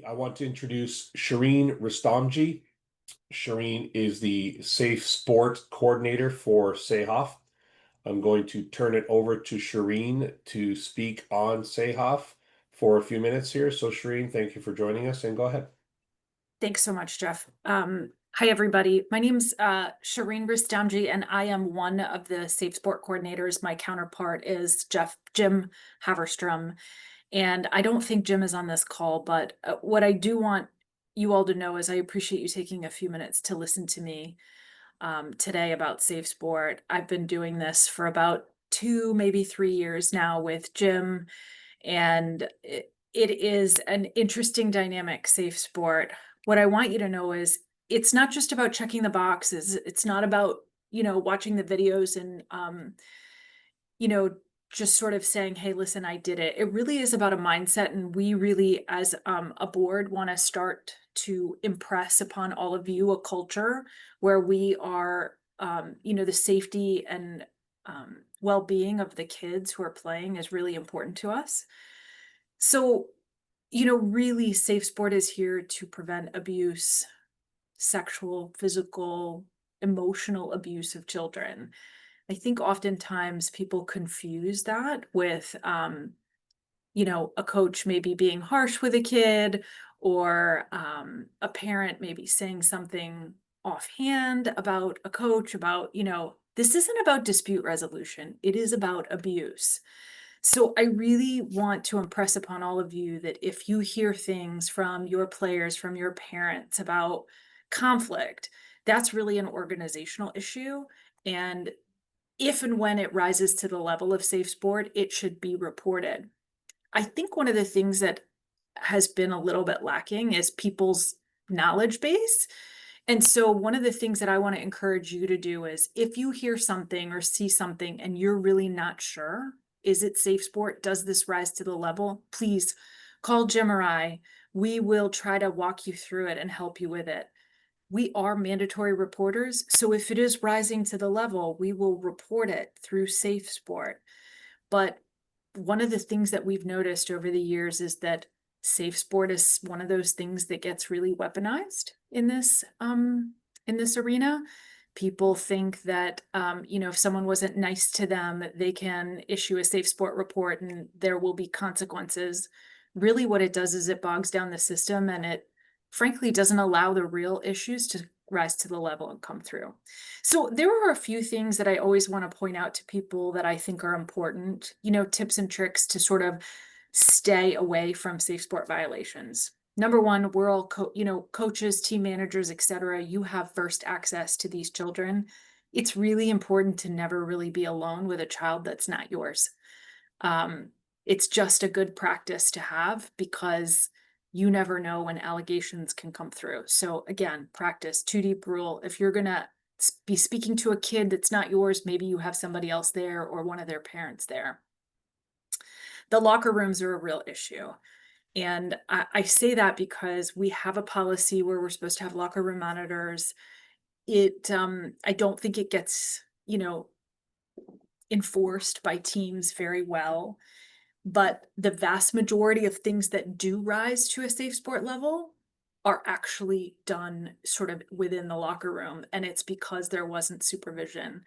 I want to introduce Shireen Rustamji. Shireen is the Safe Sport Coordinator for SAHOF. I'm going to turn it over to Shireen to speak on SAHOF for a few minutes here. So Shireen, thank you for joining us and go ahead. Thanks so much, Jeff. Hi, everybody. My name's Shireen Rustamji, and I am one of the Safe Sport coordinators. My counterpart is Jim Haverstrom. And I don't think Jim is on this call, but what I do want you all to know is I appreciate you taking a few minutes to listen to me today about Safe Sport. I've been doing this for about 2, maybe 3 years now with Jim, and it is an interesting dynamic, Safe Sport. What I want you to know is it's not just about checking the boxes. It's not about, watching the videos and, you know, just sort of saying, hey, listen, I did it. It really is about a mindset. And we really, as a board, want to start to impress upon all of you a culture where we are, the safety and well-being of the kids who are playing is really important to us. So, really, Safe Sport is here to prevent abuse, sexual, physical, emotional abuse of children. I think oftentimes people confuse that with, a coach maybe being harsh with a kid or a parent maybe saying something offhand about a coach about, this isn't about dispute resolution. It is about abuse. So I really want to impress upon all of you that if you hear things from your players, from your parents about conflict, that's really an organizational issue. And if and when it rises to the level of Safe Sport, it should be reported. I think one of the things that has been a little bit lacking is people's knowledge base. And so one of the things that I want to encourage you to do is if you hear something or see something and you're really not sure, is it Safe Sport? Does this rise to the level? Please call Jim or I. We will try to walk you through it and help you with it. We are mandatory reporters. So if it is rising to the level, we will report it through Safe Sport. But one of the things that we've noticed over the years is that Safe Sport is one of those things that gets really weaponized in this arena. People think that if someone wasn't nice to them, they can issue a Safe Sport report and there will be consequences. Really, what it does is it bogs down the system and it frankly doesn't allow the real issues to rise to the level and come through. So there are a few things that I always want to point out to people that I think are important, tips and tricks to sort of stay away from Safe Sport violations. Number one, we're all coaches, team managers, etc. You have first access to these children. It's really important to never really be alone with a child that's not yours. It's just a good practice to have because you never know when allegations can come through. So again, practice 2 deep rule. If you're going to be speaking to a kid that's not yours, maybe you have somebody else there or one of their parents there. The locker rooms are a real issue. And I say that because we have a policy where we're supposed to have locker room monitors. I don't think it gets, enforced by teams very well. But the vast majority of things that do rise to a Safe Sport level are actually done sort of within the locker room. And it's because there wasn't supervision.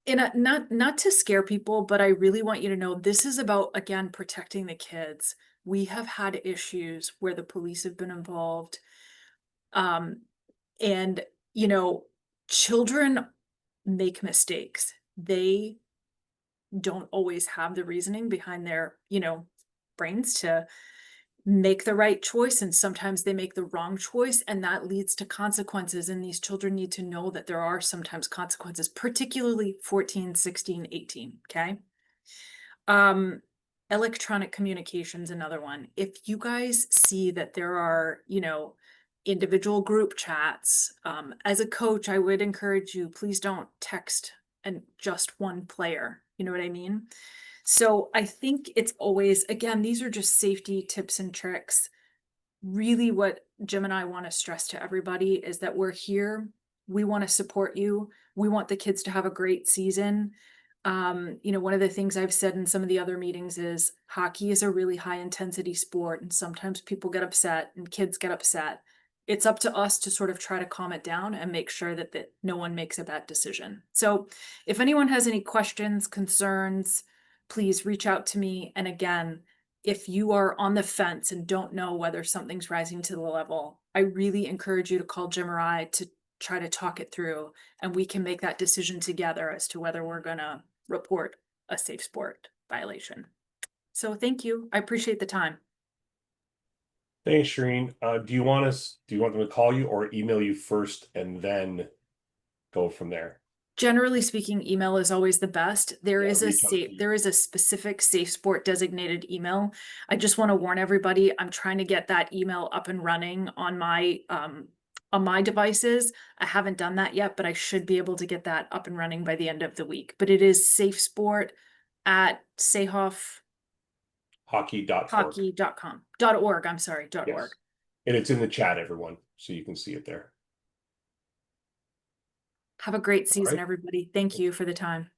And not to scare people, but I really want you to know this is about, again, protecting the kids. We have had issues where the police have been involved. And, children make mistakes. They don't always have the reasoning behind their, brains to make the right choice. And sometimes they make the wrong choice, and that leads to consequences. And these children need to know that there are sometimes consequences, particularly 14, 16, 18. Okay. Electronic communication's another one. If you guys see that there are, individual group chats, as a coach, I would encourage you, please don't text and just one player. You know what I mean? So I think it's always, again, these are just safety tips and tricks. Really what Jim and I want to stress to everybody is that we're here. We want to support you. We want the kids to have a great season. One of the things I've said in some of the other meetings is hockey is a really high intensity sport, and sometimes people get upset and kids get upset. It's up to us to sort of try to calm it down and make sure that no one makes a bad decision. So if anyone has any questions, concerns, please reach out to me. And again, if you are on the fence and don't know whether something's rising to the level, I really encourage you to call Jim or I to try to talk it through, and we can make that decision together as to whether we're gonna report a safe sport violation. So thank you. I appreciate the time. Thanks, Shireen. Do you want them to call you or email you first and then go from there? Generally speaking, email is always the best. Yeah, reach out to you. There is a specific safe sport designated email. I just want to warn everybody, I'm trying to get that email up and running on my devices. I haven't done that yet, but I should be able to get that up and running by the end of the week. But it is safesport at SAHOF Hockey.org. hockey.com, .org, I'm sorry, Yes. .org. And it's in the chat, everyone, so you can see it there. Have a great All season, right. everybody. Thank you for the time.